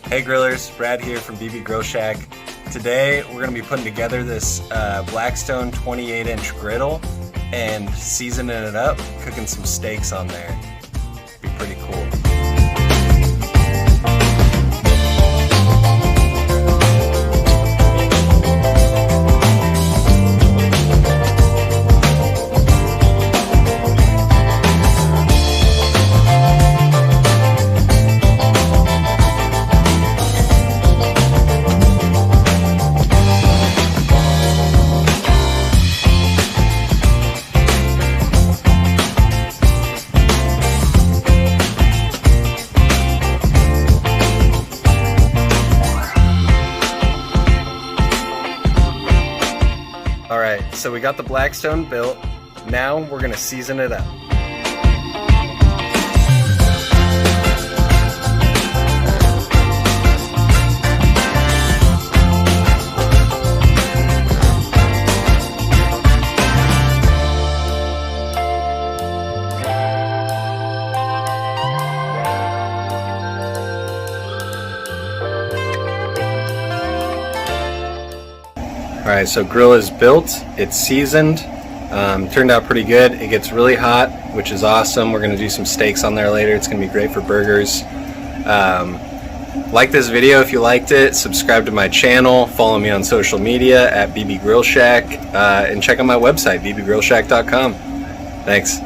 Hey grillers, Brad here from BB Grill Shack. Today we're going to be putting together this Blackstone 28-inch griddle and seasoning it up, cooking some steaks on there. Be pretty cool. Alright, so we got the Blackstone built. Now we're going to season it up. Alright, so grill is built, it's seasoned, turned out pretty good. It gets really hot, which is awesome. We're going to do some steaks on there later. It's going to be great for burgers. Like this video if you liked it, subscribe to my channel, follow me on social media at BB Grill Shack, and check out my website, bbgrillshack.com. Thanks.